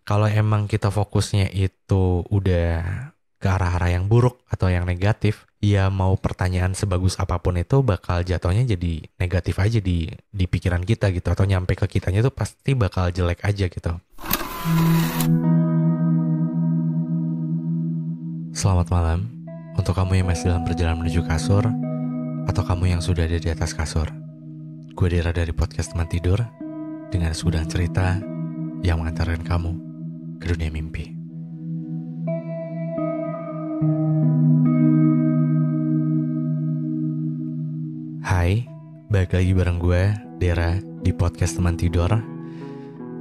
Kalau emang kita fokusnya itu udah ke arah-arah yang buruk atau yang negatif, ya mau pertanyaan sebagus apapun itu bakal jatuhnya jadi negatif aja di pikiran kita gitu, atau nyampe ke kitanya tuh pasti bakal jelek aja gitu. Selamat malam untuk kamu yang masih dalam perjalanan menuju kasur atau kamu yang sudah ada di atas kasur. Gue Dera dari podcast Teman Tidur dengan segudang cerita yang mengantarkan kamu ke dunia mimpi. Hai, balik lagi bareng gue, Dera, di podcast Teman Tidur.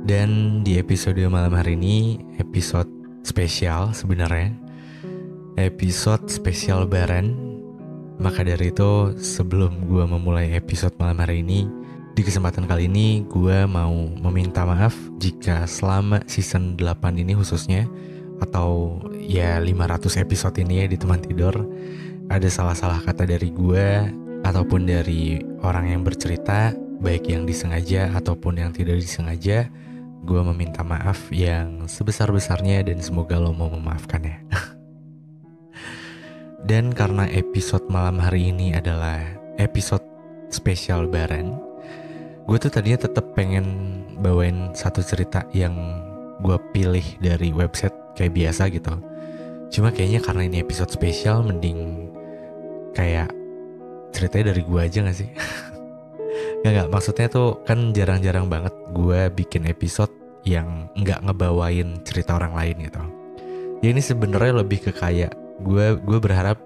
Dan di episode malam hari ini, episode spesial sebenarnya. Episode spesial Lebaran. Maka dari itu, sebelum gue memulai episode malam hari ini, di kesempatan kali ini gue mau meminta maaf jika selama season 8 ini khususnya, atau ya 500 episode ini ya di Teman Tidur, ada salah-salah kata dari gue ataupun dari orang yang bercerita, baik yang disengaja ataupun yang tidak disengaja. Gue meminta maaf yang sebesar-besarnya dan semoga lo mau memaafkan ya. Dan karena episode malam hari ini adalah episode spesial Lebaran, gue tuh tadinya tetap pengen bawain satu cerita yang gue pilih dari website kayak biasa gitu. Cuma kayaknya karena ini episode spesial, mending kayak ceritanya dari gue aja gak sih? Gak, maksudnya tuh kan jarang-jarang banget gue bikin episode yang gak ngebawain cerita orang lain gitu. Ya ini sebenarnya lebih ke kayak gue berharap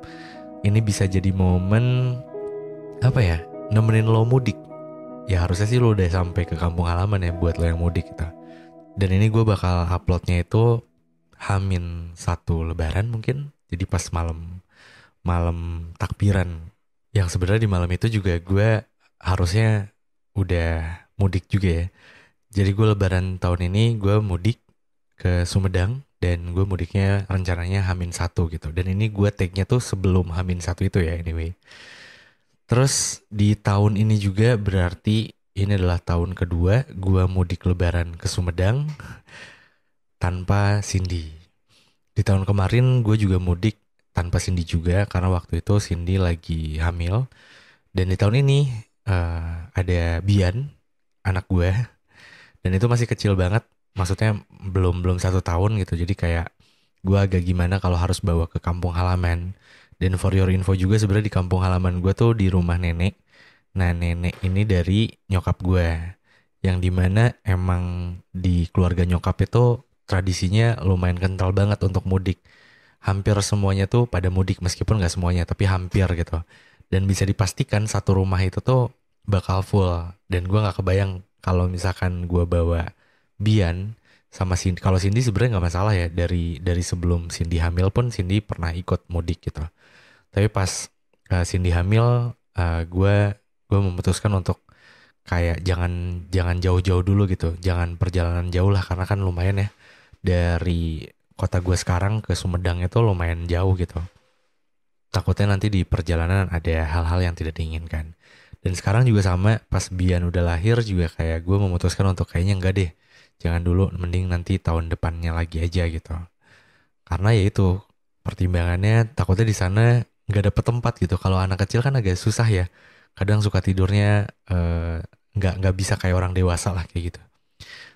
ini bisa jadi momen apa ya, nemenin lo mudik. Ya harusnya sih lo udah sampai ke kampung halaman ya buat lo yang mudik gitu. Dan ini gue bakal uploadnya itu Hamin 1 Lebaran mungkin. Jadi pas malam takbiran. Yang sebenarnya di malam itu juga gue harusnya udah mudik juga ya. Jadi gue Lebaran tahun ini gue mudik ke Sumedang. Dan gue mudiknya rencananya Hamin 1 gitu. Dan ini gue take-nya tuh sebelum Hamin 1 itu ya anyway. Terus di tahun ini juga berarti ini adalah tahun kedua gue mudik Lebaran ke Sumedang tanpa Cindy. Di tahun kemarin gue juga mudik tanpa Cindy juga karena waktu itu Cindy lagi hamil. Dan di tahun ini ada Bian, anak gue. Dan itu masih kecil banget. Maksudnya belum 1 tahun gitu. Jadi kayak gue agak gimana kalau harus bawa ke kampung halaman. Dan for your info juga sebenarnya di kampung halaman gue tuh di rumah nenek. Nah nenek ini dari nyokap gue. Yang dimana emang di keluarga nyokap itu tradisinya lumayan kental banget untuk mudik. Hampir semuanya tuh pada mudik, meskipun gak semuanya tapi hampir gitu. Dan bisa dipastikan satu rumah itu tuh bakal full. Dan gue gak kebayang kalau misalkan gue bawa Bian sama Cindy. Kalau Cindy sebenarnya nggak masalah ya, dari sebelum Cindy hamil pun Cindy pernah ikut mudik gitu. Tapi pas Cindy hamil, gue memutuskan untuk kayak jangan jangan jauh-jauh dulu gitu, jangan perjalanan jauh lah karena kan lumayan ya dari kota gue sekarang ke Sumedang itu lumayan jauh gitu. Takutnya nanti di perjalanan ada hal-hal yang tidak diinginkan. Dan sekarang juga sama, pas Bian udah lahir juga kayak gue memutuskan untuk kayaknya enggak deh. Jangan dulu, mending nanti tahun depannya lagi aja gitu. Karena ya itu, pertimbangannya takutnya di sana nggak dapet tempat gitu. Kalau anak kecil kan agak susah ya. Kadang suka tidurnya nggak bisa kayak orang dewasa lah kayak gitu.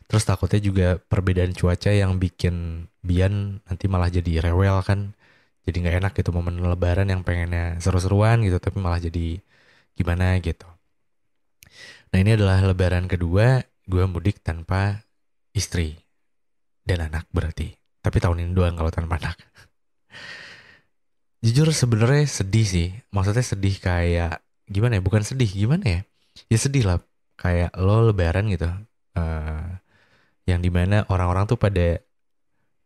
Terus takutnya juga perbedaan cuaca yang bikin Bian nanti malah jadi rewel kan. Jadi nggak enak gitu momen Lebaran yang pengennya seru-seruan gitu, tapi malah jadi gimana gitu. Nah ini adalah Lebaran kedua gue mudik tanpa istri dan anak berarti. Tapi tahun ini doang kalau tanpa anak. Jujur sebenarnya sedih sih. Maksudnya sedih kayak gimana ya? Bukan sedih, gimana ya? Ya sedih lah. Kayak lo Lebaran gitu. eh yang dimana orang-orang tuh pada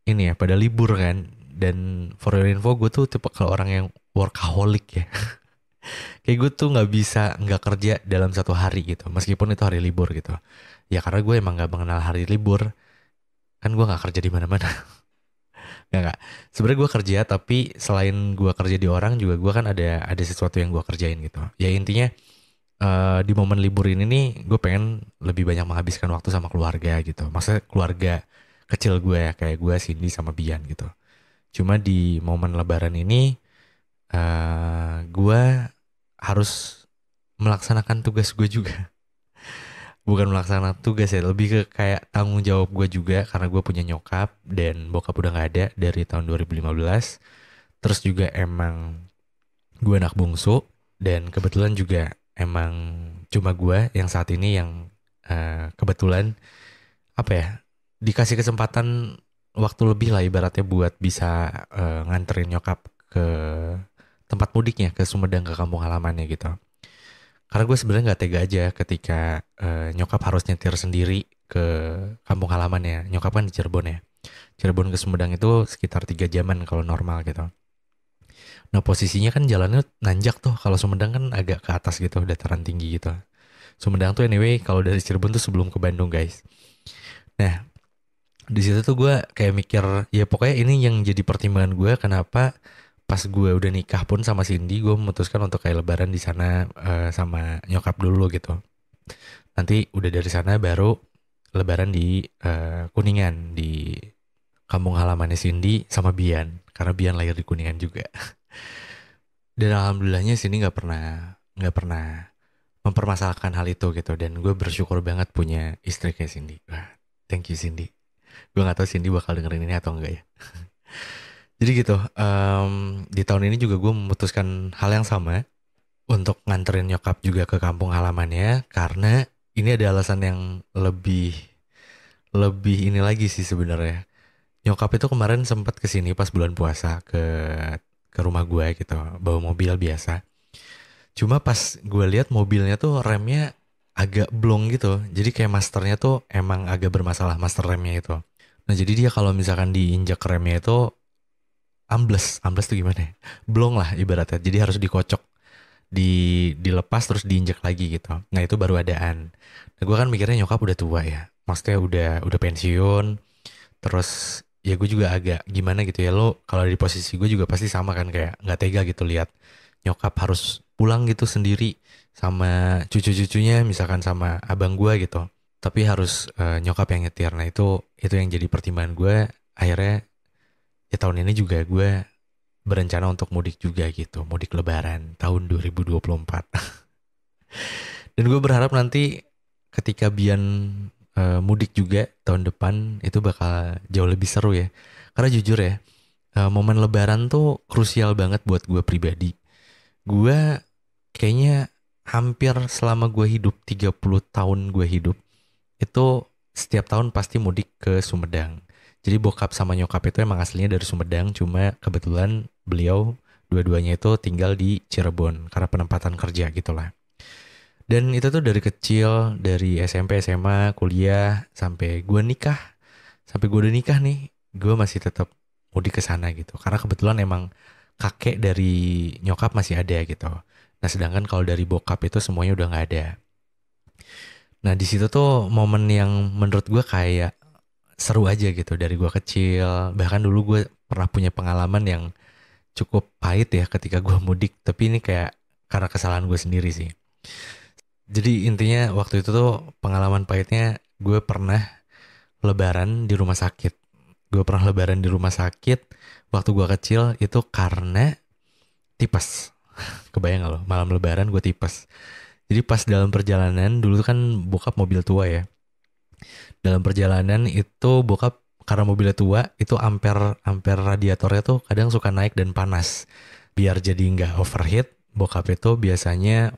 ini ya, pada libur kan. Dan for your info gue tuh tipe kalau orang yang workaholic ya. Kayak gue tuh nggak bisa nggak kerja dalam 1 hari gitu. Meskipun itu hari libur gitu. Ya karena gue emang nggak mengenal hari libur. Kan gue nggak kerja di mana-mana. Nggak. Sebenarnya gue kerja, tapi selain gue kerja di orang juga gue kan ada sesuatu yang gue kerjain gitu. Ya intinya di momen libur ini nih gue pengen lebih banyak menghabiskan waktu sama keluarga gitu. Maksudnya keluarga kecil gue ya, kayak gue, Cindy sama Bian gitu. Cuma di momen Lebaran ini gue harus melaksanakan tugas gue juga. Bukan melaksanakan tugas ya, lebih ke kayak tanggung jawab gue juga karena gue punya nyokap dan bokap udah nggak ada dari tahun 2015. Terus juga emang gue anak bungsu dan kebetulan juga emang cuma gue yang saat ini yang kebetulan apa ya, dikasih kesempatan waktu lebih lah ibaratnya buat bisa nganterin nyokap ke tempat mudiknya ke Sumedang, ke kampung halamannya gitu. Karena gue sebenarnya nggak tega aja ketika nyokap harus nyetir sendiri ke kampung halamannya. Nyokap kan di Cirebon ya. Cirebon ke Sumedang itu sekitar 3 jaman kalau normal gitu. Nah posisinya kan jalannya nanjak tuh. Kalau Sumedang kan agak ke atas gitu, dataran tinggi gitu. Sumedang tuh anyway kalau dari Cirebon tuh sebelum ke Bandung guys. Nah di situ tuh gue kayak mikir, ya pokoknya ini yang jadi pertimbangan gue kenapa pas gue udah nikah pun sama Cindy gue memutuskan untuk kayak lebaran di sana sama nyokap dulu gitu. Nanti udah dari sana baru lebaran di Kuningan, di kampung halamannya Cindy sama Bian karena Bian lahir di Kuningan juga. Dan alhamdulillahnya Cindy nggak pernah mempermasalahkan hal itu gitu, dan gue bersyukur banget punya istri kayak Cindy. Wah, thank you Cindy. Gue nggak tahu Cindy bakal dengerin ini atau enggak ya. Jadi gitu, di tahun ini juga gue memutuskan hal yang sama untuk nganterin nyokap juga ke kampung halamannya karena ini ada alasan yang lebih lebih ini lagi sih sebenarnya. Nyokap itu kemarin sempat kesini pas bulan puasa ke rumah gue gitu, bawa mobil biasa. Cuma pas gue lihat mobilnya tuh remnya agak blong gitu. Jadi kayak masternya tuh emang agak bermasalah, master remnya itu. Nah jadi dia kalau misalkan diinjak remnya itu ambles, ambles tuh gimana ya? Blong lah ibaratnya. Jadi harus dikocok, dilepas terus diinjak lagi gitu. Nah itu baru adaan. Nah gue kan mikirnya nyokap udah tua ya. Maksudnya udah pensiun. Terus ya gue juga agak gimana gitu ya. Lo kalau di posisi gue juga pasti sama kan, kayak nggak tega gitu lihat nyokap harus pulang gitu sendiri sama cucu-cucunya, misalkan sama abang gue gitu. Tapi harus nyokap yang nyetir. Nah itu yang jadi pertimbangan gue. Akhirnya ya tahun ini juga gue berencana untuk mudik juga gitu, mudik lebaran tahun 2024. Dan gue berharap nanti ketika Bian mudik juga tahun depan itu bakal jauh lebih seru ya. Karena jujur ya, momen lebaran tuh krusial banget buat gue pribadi. Gue kayaknya hampir selama gue hidup, 30 tahun gue hidup, itu setiap tahun pasti mudik ke Sumedang. Jadi bokap sama nyokap itu emang aslinya dari Sumedang, cuma kebetulan beliau dua-duanya itu tinggal di Cirebon karena penempatan kerja gitulah. Dan itu tuh dari kecil, dari SMP, SMA, kuliah, sampai gue udah nikah nih, gue masih tetap mudik ke sana gitu. Karena kebetulan emang kakek dari nyokap masih ada gitu. Nah sedangkan kalau dari bokap itu semuanya udah nggak ada. Nah di situ tuh momen yang menurut gue kayak seru aja gitu dari gue kecil. Bahkan dulu gue pernah punya pengalaman yang cukup pahit ya ketika gue mudik. Tapi ini kayak karena kesalahan gue sendiri sih. Jadi intinya waktu itu tuh pengalaman pahitnya gue pernah lebaran di rumah sakit. Gue pernah lebaran di rumah sakit waktu gue kecil itu karena tipes. Kebayang gak lo, malam lebaran gue tipes. Jadi pas dalam perjalanan, dulu kan bokap mobil tua ya. Dalam perjalanan itu bokap karena mobilnya tua, itu ampere radiatornya tuh kadang suka naik dan panas. Biar jadi nggak overheat, bokap itu biasanya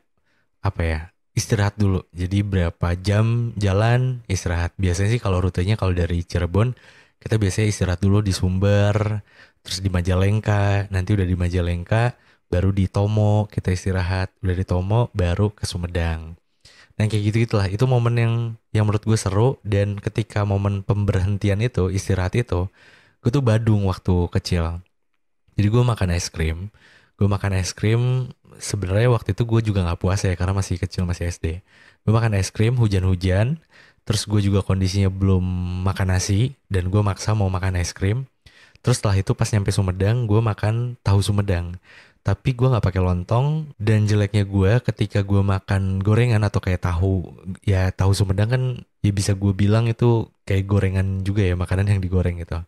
apa ya, istirahat dulu. Jadi berapa jam jalan istirahat. Biasanya sih kalau rutenya kalau dari Cirebon kita biasanya istirahat dulu di Sumber, terus di Majalengka. Nanti udah di Majalengka baru di Tomo kita istirahat. Udah di Tomo baru ke Sumedang. Nah kayak gitu gitulah. Itu momen yang menurut gue seru. Dan ketika momen pemberhentian itu, istirahat itu, gue tuh badung waktu kecil. Jadi gue makan es krim. Gue makan es krim. Sebenarnya waktu itu gue juga nggak puasa ya karena masih kecil, masih SD. Gue makan es krim hujan-hujan. Terus gue juga kondisinya belum makan nasi dan gue maksa mau makan es krim. Terus setelah itu pas nyampe Sumedang gue makan tahu Sumedang. Tapi gue nggak pakai lontong, dan jeleknya gue ketika gue makan gorengan atau kayak tahu, ya tahu Sumedang kan ya bisa gue bilang itu kayak gorengan juga ya, makanan yang digoreng gitu.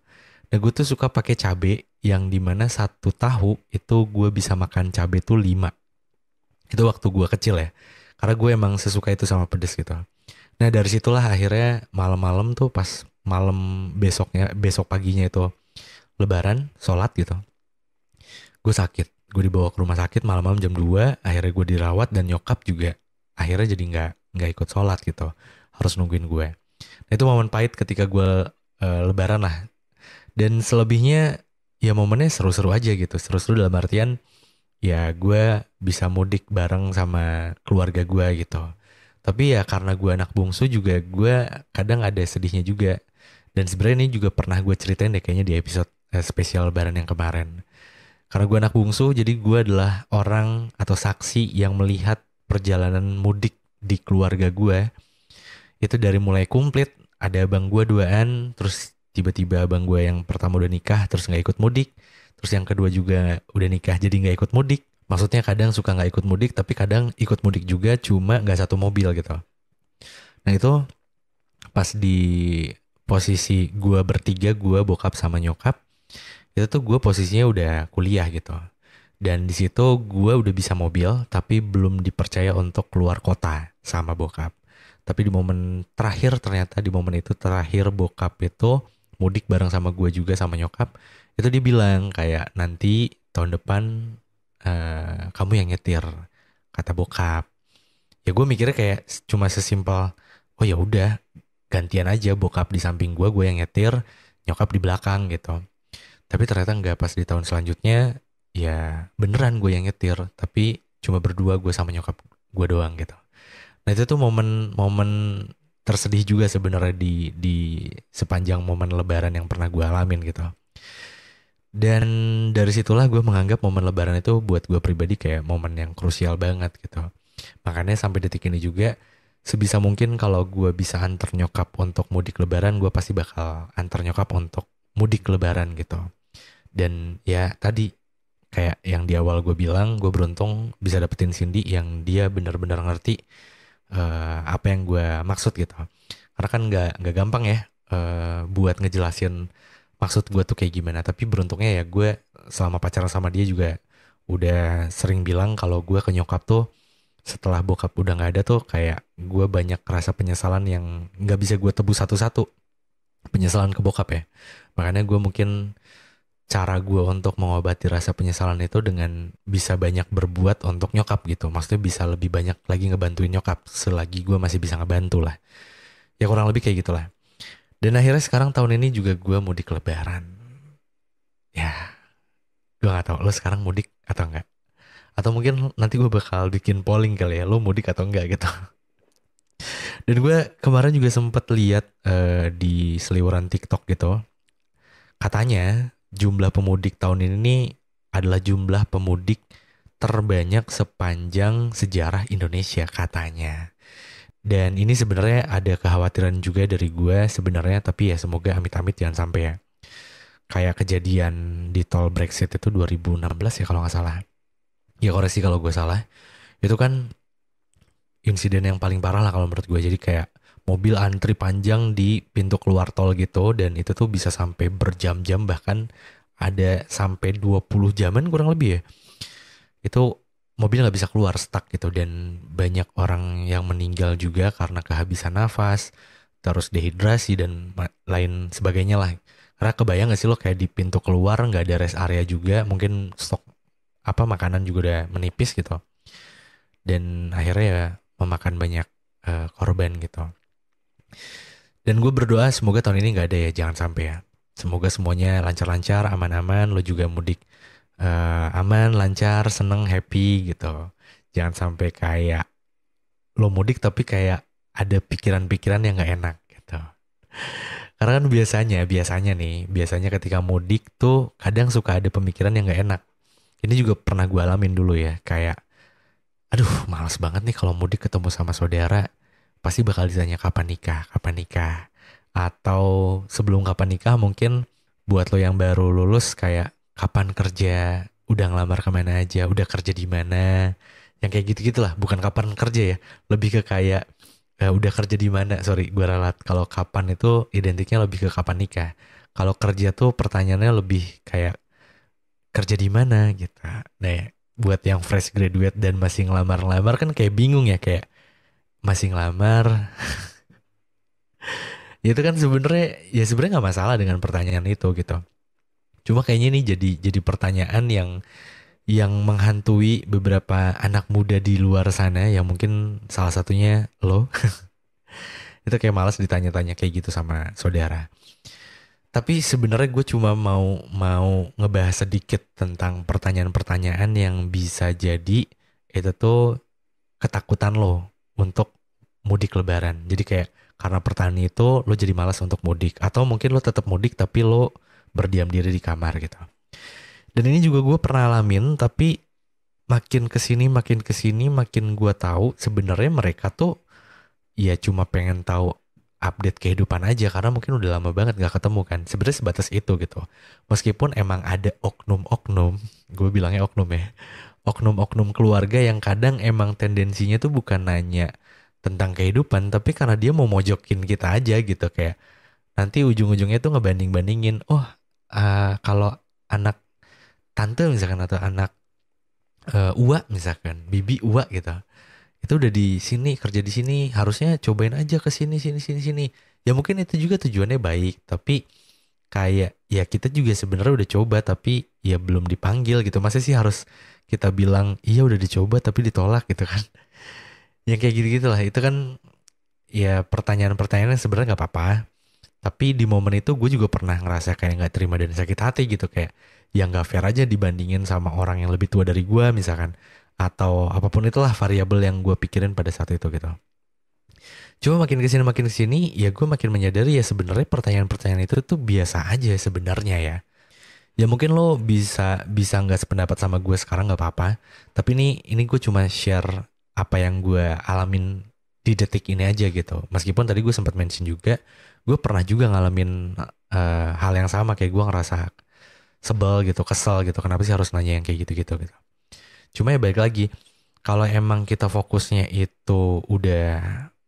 Nah gue tuh suka pakai cabe yang dimana satu tahu itu gue bisa makan cabe tuh 5. Itu waktu gue kecil ya. Karena gue emang sesuka itu sama pedes gitu. Nah dari situlah akhirnya malam-malam tuh pas malam besok paginya itu Lebaran, sholat gitu. Gue sakit, gue dibawa ke rumah sakit malam-malam jam 2. Akhirnya gue dirawat dan nyokap juga akhirnya jadi nggak ikut sholat gitu, harus nungguin gue. Nah itu momen pahit ketika gue Lebaran lah. Dan selebihnya ya momennya seru-seru aja gitu, seru-seru dalam artian ya gue bisa mudik bareng sama keluarga gue gitu. Tapi ya karena gue anak bungsu juga gue kadang ada sedihnya juga. Dan sebenarnya ini juga pernah gue ceritain deh kayaknya di episode spesial Lebaran yang kemarin. Karena gue anak bungsu, jadi gue adalah orang atau saksi yang melihat perjalanan mudik di keluarga gue. Itu dari mulai komplit, ada abang gue duaan, terus tiba-tiba abang gue yang pertama udah nikah, terus nggak ikut mudik. Terus yang kedua juga udah nikah, jadi nggak ikut mudik. Maksudnya kadang suka nggak ikut mudik, tapi kadang ikut mudik juga, cuma nggak satu mobil gitu. Nah itu pas di posisi gue bertiga, gue bokap sama nyokap, itu tuh gue posisinya udah kuliah gitu. Dan di situ gue udah bisa mobil, tapi belum dipercaya untuk keluar kota sama bokap. Tapi di momen terakhir ternyata di momen itu terakhir bokap itu mudik bareng sama gue juga sama nyokap. Itu dia bilang kayak nanti tahun depan kamu yang nyetir, kata bokap. Ya gue mikirnya kayak cuma sesimpel, oh ya udah gantian aja bokap di samping gue yang nyetir, nyokap di belakang gitu. Tapi ternyata nggak, pas di tahun selanjutnya ya beneran gue yang nyetir, tapi cuma berdua gue sama nyokap gue doang gitu. Nah itu tuh momen-momen tersedih juga sebenarnya di sepanjang momen Lebaran yang pernah gue alamin gitu. Dan dari situlah gue menganggap momen Lebaran itu buat gue pribadi kayak momen yang krusial banget gitu. Makanya sampai detik ini juga sebisa mungkin kalau gue bisa antar nyokap untuk mudik Lebaran, gue pasti bakal antar nyokap untuk mudik Lebaran gitu. Dan ya tadi kayak yang di awal gue bilang, gue beruntung bisa dapetin Cindy yang dia benar-benar ngerti apa yang gue maksud gitu. Karena kan nggak gampang ya buat ngejelasin maksud gue tuh kayak gimana. Tapi beruntungnya ya gue selama pacaran sama dia juga udah sering bilang kalau gue ke nyokap tuh setelah bokap udah nggak ada tuh kayak gue banyak rasa penyesalan yang nggak bisa gue tebus satu-satu. Penyesalan ke bokap ya. Makanya gue mungkin cara gue untuk mengobati rasa penyesalan itu dengan bisa banyak berbuat untuk nyokap gitu. Maksudnya bisa lebih banyak lagi ngebantuin nyokap selagi gue masih bisa ngebantu lah. Ya kurang lebih kayak gitulah. Dan akhirnya sekarang tahun ini juga gue mudik Lebaran. Ya, gue gak tahu lo sekarang mudik atau enggak. Atau mungkin nanti gue bakal bikin polling kali ya, lo mudik atau enggak gitu. Dan gue kemarin juga sempet lihat di seliweran TikTok gitu. Katanya jumlah pemudik tahun ini nih adalah jumlah pemudik terbanyak sepanjang sejarah Indonesia katanya. Dan ini sebenarnya ada kekhawatiran juga dari gue sebenarnya, tapi ya semoga amit-amit jangan sampai ya. Kayak kejadian di tol Brexit itu 2016 ya kalau nggak salah. Ya koreksi kalau gue salah. Itu kan insiden yang paling parah lah kalau menurut gue. Jadi kayak mobil antri panjang di pintu keluar tol gitu, dan itu tuh bisa sampai berjam-jam, bahkan ada sampai 20 jaman kurang lebih ya. Itu mobil nggak bisa keluar, stuck gitu, dan banyak orang yang meninggal juga karena kehabisan nafas, terus dehidrasi dan lain sebagainya lah. Karena kebayang gak sih lo kayak di pintu keluar nggak ada rest area juga, mungkin stok apa makanan juga udah menipis gitu, dan akhirnya ya memakan banyak korban gitu. Dan gue berdoa semoga tahun ini nggak ada ya, jangan sampai ya. Semoga semuanya lancar-lancar, aman-aman, lo juga mudik aman, lancar, seneng, happy gitu. Jangan sampai kayak lo mudik tapi kayak ada pikiran-pikiran yang nggak enak gitu. Karena kan biasanya ketika mudik tuh kadang suka ada pemikiran yang nggak enak. Ini juga pernah gue alamin dulu ya, kayak aduh malas banget nih kalau mudik ketemu sama saudara. Pasti bakal ditanya kapan nikah, kapan nikah. Atau sebelum kapan nikah mungkin buat lo yang baru lulus kayak kapan kerja, udah ngelamar kemana aja, udah kerja di mana. Yang kayak gitu-gitulah, bukan kapan kerja ya. Lebih ke kayak udah kerja di mana, sorry gue ralat, kalau kapan itu identiknya lebih ke kapan nikah. Kalau kerja tuh pertanyaannya lebih kayak kerja di mana gitu. Nah ya, buat yang fresh graduate dan masih ngelamar-ngelamar kan kayak bingung ya, kayak masih ngelamar. Ya itu kan sebenarnya, ya sebenarnya nggak masalah dengan pertanyaan itu gitu. Cuma kayaknya ini jadi pertanyaan yang menghantui beberapa anak muda di luar sana, yang mungkin salah satunya lo. Itu kayak malas ditanya-tanya kayak gitu sama saudara. Tapi sebenarnya gue cuma mau mau ngebahas sedikit tentang pertanyaan-pertanyaan yang bisa jadi itu tuh ketakutan lo untuk mudik lebaran. Jadi kayak karena pertanyaan itu lo jadi malas untuk mudik, atau mungkin lo tetap mudik tapi lo berdiam diri di kamar gitu. Dan ini juga gue pernah alamin, tapi makin kesini makin gue tahu sebenarnya mereka tuh ya cuma pengen tahu update kehidupan aja, karena mungkin udah lama banget gak ketemu kan. Sebenarnya sebatas itu gitu. Meskipun emang ada oknum-oknum, gue bilangnya oknum ya, oknum-oknum keluarga yang kadang emang tendensinya tuh bukan nanya tentang kehidupan, tapi karena dia mau mojokin kita aja gitu. Kayak nanti ujung-ujungnya tuh ngebanding-bandingin, oh kalau anak tante misalkan, atau anak uak misalkan, bibi uak gitu, itu udah di sini, kerja di sini, harusnya cobain aja ke sini sini sini sini. Ya mungkin itu juga tujuannya baik, tapi kayak ya kita juga sebenarnya udah coba tapi ya belum dipanggil gitu. Masa sih harus kita bilang iya udah dicoba tapi ditolak gitu kan? Yang kayak gitu-gitu lah. Itu kan ya pertanyaan-pertanyaan yang sebenarnya nggak apa-apa. Tapi di momen itu gue juga pernah ngerasa kayak nggak terima dan sakit hati gitu, kayak yang nggak fair aja dibandingin sama orang yang lebih tua dari gue misalkan, atau apapun itulah variabel yang gue pikirin pada saat itu gitu. Cuma makin kesini ya gue makin menyadari ya sebenarnya pertanyaan-pertanyaan itu tuh biasa aja sebenarnya ya. Ya mungkin lo bisa bisa nggak sependapat sama gue sekarang nggak apa-apa. Tapi ini gue cuma share apa yang gue alamin di detik ini aja gitu. Meskipun tadi gue sempat mention juga, gue pernah juga ngalamin hal yang sama, kayak gue ngerasa sebel gitu, kesel gitu. Kenapa sih harus nanya yang kayak gitu-gitu gitu. Cuma ya balik lagi, kalau emang kita fokusnya itu udah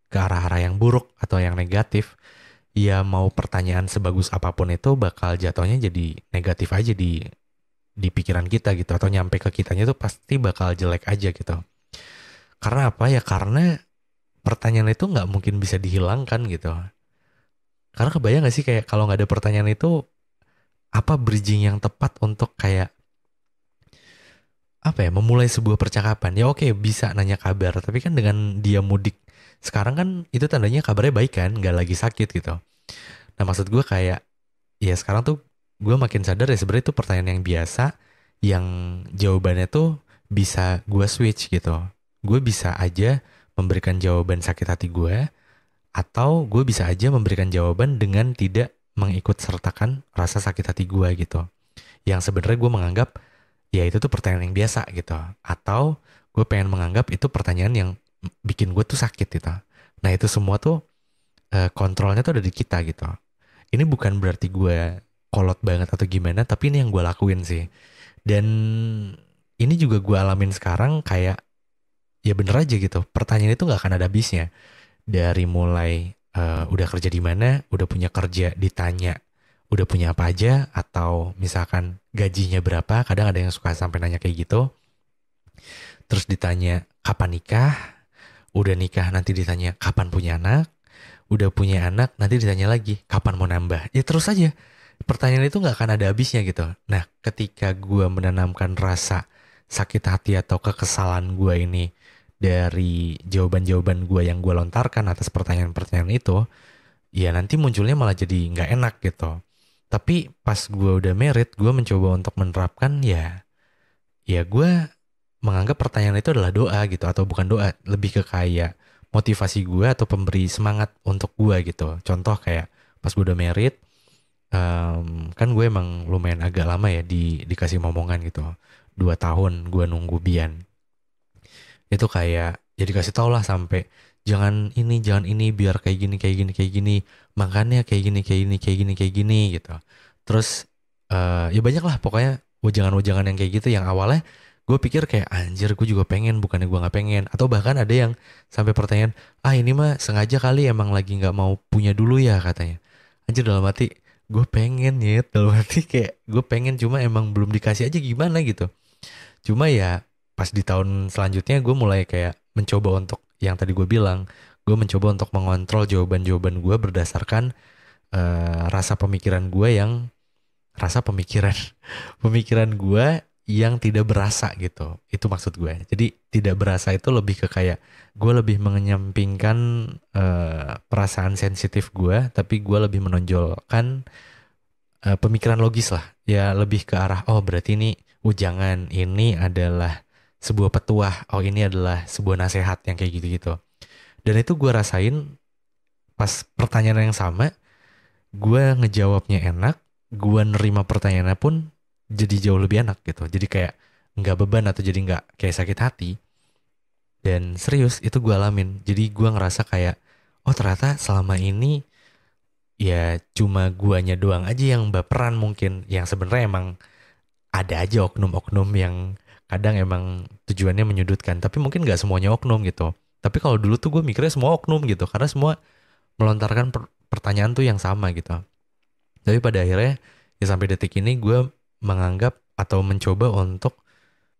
ke arah-arah yang buruk atau yang negatif, ya mau pertanyaan sebagus apapun itu bakal jatuhnya jadi negatif aja di pikiran kita gitu, atau nyampe ke kitanya tuh pasti bakal jelek aja gitu. Karena apa ya? Karena pertanyaan itu nggak mungkin bisa dihilangkan gitu. Karena kebayang nggak sih kayak kalau nggak ada pertanyaan itu, apa bridging yang tepat untuk kayak apa ya, memulai sebuah percakapan. Ya oke, bisa nanya kabar, tapi kan dengan dia mudik sekarang kan itu tandanya kabarnya baik kan, nggak lagi sakit gitu. Nah maksud gue kayak ya sekarang tuh gue makin sadar ya sebenarnya itu pertanyaan yang biasa, yang jawabannya tuh bisa gue switch gitu. Gue bisa aja memberikan jawaban sakit hati gue, atau gue bisa aja memberikan jawaban dengan tidak mengikut sertakan rasa sakit hati gue gitu. Yang sebenarnya gue menganggap ya itu tuh pertanyaan yang biasa gitu. Atau gue pengen menganggap itu pertanyaan yang bikin gue tuh sakit gitu. Nah itu semua tuh kontrolnya tuh ada di kita gitu. Ini bukan berarti gue kolot banget atau gimana, tapi ini yang gue lakuin sih. Dan ini juga gue alamin sekarang, kayak ya bener aja gitu. Pertanyaan itu nggak akan ada habisnya. Dari mulai udah kerja di mana, udah punya kerja, ditanya udah punya apa aja, atau misalkan gajinya berapa. Kadang ada yang suka sampai nanya kayak gitu. Terus ditanya kapan nikah, udah nikah nanti ditanya kapan punya anak, udah punya anak nanti ditanya lagi kapan mau nambah. Ya terus aja. Pertanyaan itu nggak akan ada habisnya gitu. Nah, ketika gue menanamkan rasa sakit hati atau kekesalan gue ini dari jawaban-jawaban gue yang gue lontarkan atas pertanyaan-pertanyaan itu, ya nanti munculnya malah jadi nggak enak gitu. Tapi pas gue udah merit, gue mencoba untuk menerapkan ya gue menganggap pertanyaan itu adalah doa gitu, atau bukan doa, lebih ke kayak motivasi gue atau pemberi semangat untuk gue gitu. Contoh kayak pas gue udah merit, kan gue emang lumayan agak lama ya dikasih momongan gitu. 2 tahun gue nunggu Bian. Itu kayak ya dikasih tau lah sampai jangan ini biar kayak gini kayak gini kayak gini, makannya kayak gini kayak gini kayak gini kayak gini gitu. Terus ya banyak lah pokoknya wejangan-wejangan yang kayak gitu, yang awalnya Gue pikir kayak anjir gue juga pengen, bukannya gue nggak pengen. Atau bahkan ada yang sampai pertanyaan, ah ini mah sengaja kali emang lagi nggak mau punya dulu ya katanya. Anjir dalam hati, gue pengen ya, dalam hati kayak gue pengen cuma emang belum dikasih aja gimana gitu. Cuma ya pas di tahun selanjutnya gue mulai kayak mencoba untuk yang tadi gue bilang, gue mencoba untuk mengontrol jawaban-jawaban gue berdasarkan rasa pemikiran gue yang rasa pemikiran pemikiran gue yang tidak berasa gitu. Itu maksud gue. Jadi tidak berasa itu lebih ke kayak gue lebih mengenyampingkan perasaan sensitif gue, tapi gue lebih menonjolkan pemikiran logis lah. Ya lebih ke arah oh berarti ini ujangan, ini adalah sebuah petuah, oh ini adalah sebuah nasihat yang kayak gitu-gitu. Dan itu gue rasain pas pertanyaan yang sama, gue ngejawabnya enak, gue nerima pertanyaannya pun jadi jauh lebih enak gitu. Jadi kayak nggak beban atau jadi nggak kayak sakit hati. Dan serius itu gue alamin. Jadi gue ngerasa kayak, oh ternyata selama ini ya cuma guanya doang aja yang baperan mungkin. Yang sebenarnya emang ada aja oknum-oknum yang kadang emang tujuannya menyudutkan. Tapi mungkin nggak semuanya oknum gitu. Tapi kalau dulu tuh gue mikirnya semua oknum gitu. Karena semua melontarkan pertanyaan tuh yang sama gitu. Tapi pada akhirnya ya sampai detik ini gue menganggap atau mencoba untuk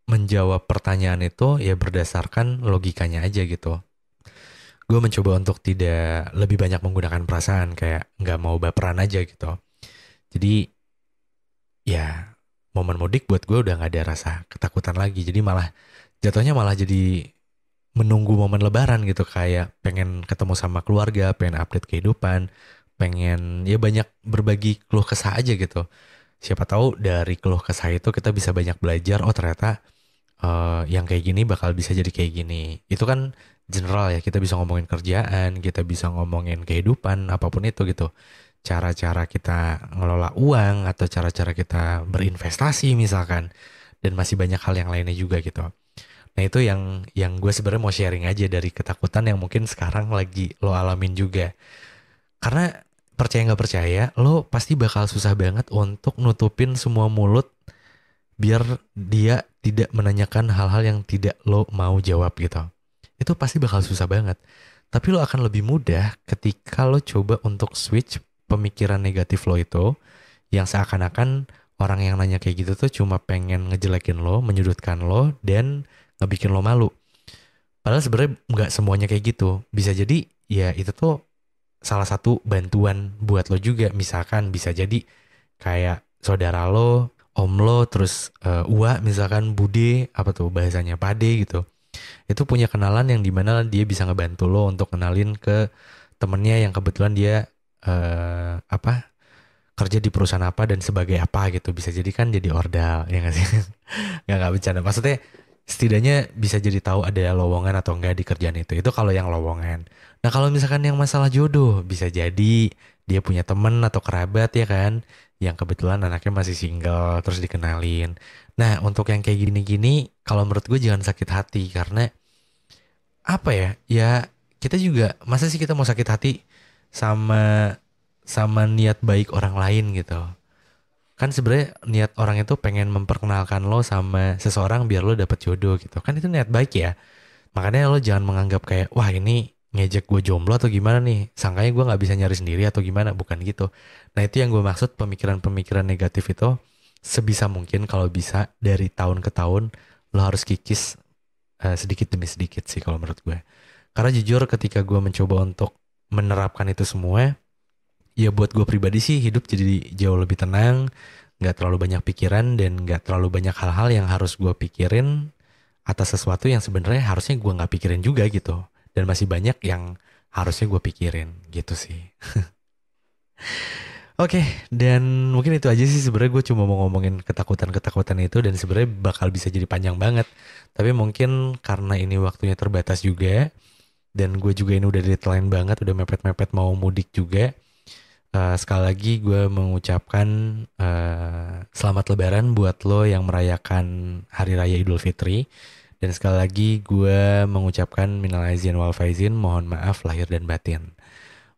menjawab pertanyaan itu ya berdasarkan logikanya aja gitu. Gue mencoba untuk tidak lebih banyak menggunakan perasaan kayak nggak mau baperan aja gitu. Jadi ya momen mudik buat gue udah nggak ada rasa ketakutan lagi. Jadi malah jatuhnya malah jadi menunggu momen lebaran gitu kayak pengen ketemu sama keluarga, pengen update kehidupan, pengen ya banyak berbagi keluh kesah aja gitu. Siapa tahu dari keluh kesah itu kita bisa banyak belajar, oh ternyata yang kayak gini bakal bisa jadi kayak gini. Itu kan general ya, kita bisa ngomongin kerjaan, kita bisa ngomongin kehidupan, apapun itu gitu. Cara-cara kita ngelola uang atau cara-cara kita berinvestasi misalkan. Dan masih banyak hal yang lainnya juga gitu. Nah itu yang gue sebenarnya mau sharing aja dari ketakutan yang mungkin sekarang lagi lo alamin juga. Karena percaya nggak percaya, lo pasti bakal susah banget untuk nutupin semua mulut biar dia tidak menanyakan hal-hal yang tidak lo mau jawab gitu. Itu pasti bakal susah banget. Tapi lo akan lebih mudah ketika lo coba untuk switch pemikiran negatif lo itu yang seakan-akan orang yang nanya kayak gitu tuh cuma pengen ngejelekin lo, menyudutkan lo, dan ngebikin lo malu. Padahal sebenarnya nggak semuanya kayak gitu. Bisa jadi ya itu tuh salah satu bantuan buat lo juga. Misalkan bisa jadi kayak saudara lo, om lo, terus ua misalkan bude, apa tuh bahasanya pade gitu. Itu punya kenalan yang dimana dia bisa ngebantu lo untuk kenalin ke temennya yang kebetulan dia apa kerja di perusahaan apa dan sebagai apa gitu. Bisa jadi kan jadi ordal ya nggak sih? Nggak bercanda. Maksudnya setidaknya bisa jadi tahu ada lowongan atau enggak di kerjaan itu kalau yang lowongan. Nah kalau misalkan yang masalah jodoh bisa jadi dia punya temen atau kerabat ya kan yang kebetulan anaknya masih single terus dikenalin. Nah untuk yang kayak gini-gini kalau menurut gue jangan sakit hati karena apa ya ya kita juga masa sih kita mau sakit hati sama sama niat baik orang lain gitu. Kan sebenarnya niat orang itu pengen memperkenalkan lo sama seseorang biar lo dapet jodoh gitu. Kan itu niat baik ya. Makanya lo jangan menganggap kayak wah ini ngejek gue jomblo atau gimana nih. Sangkanya gue nggak bisa nyari sendiri atau gimana. Bukan gitu. Nah itu yang gue maksud pemikiran-pemikiran negatif itu sebisa mungkin kalau bisa dari tahun ke tahun lo harus kikis sedikit demi sedikit sih kalau menurut gue. Karena jujur ketika gue mencoba untuk menerapkan itu semua, ya buat gue pribadi sih hidup jadi jauh lebih tenang, nggak terlalu banyak pikiran dan nggak terlalu banyak hal-hal yang harus gue pikirin atas sesuatu yang sebenarnya harusnya gue nggak pikirin juga gitu. Dan masih banyak yang harusnya gue pikirin gitu sih. Oke, dan mungkin itu aja sih sebenarnya gue cuma mau ngomongin ketakutan-ketakutan itu dan sebenarnya bakal bisa jadi panjang banget. Tapi mungkin karena ini waktunya terbatas juga dan gue juga ini udah deadline banget, udah mepet-mepet mau mudik juga. Sekali lagi gue mengucapkan selamat Lebaran buat lo yang merayakan Hari Raya Idul Fitri. Dan sekali lagi gue mengucapkan minal aizin wal faizin, mohon maaf lahir dan batin.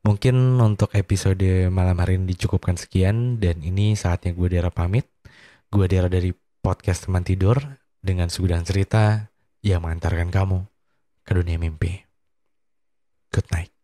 Mungkin untuk episode malam hari ini dicukupkan sekian dan ini saatnya gue Dera pamit. Gue Dera dari podcast Teman Tidur dengan segudang cerita yang mengantarkan kamu ke dunia mimpi. Good night.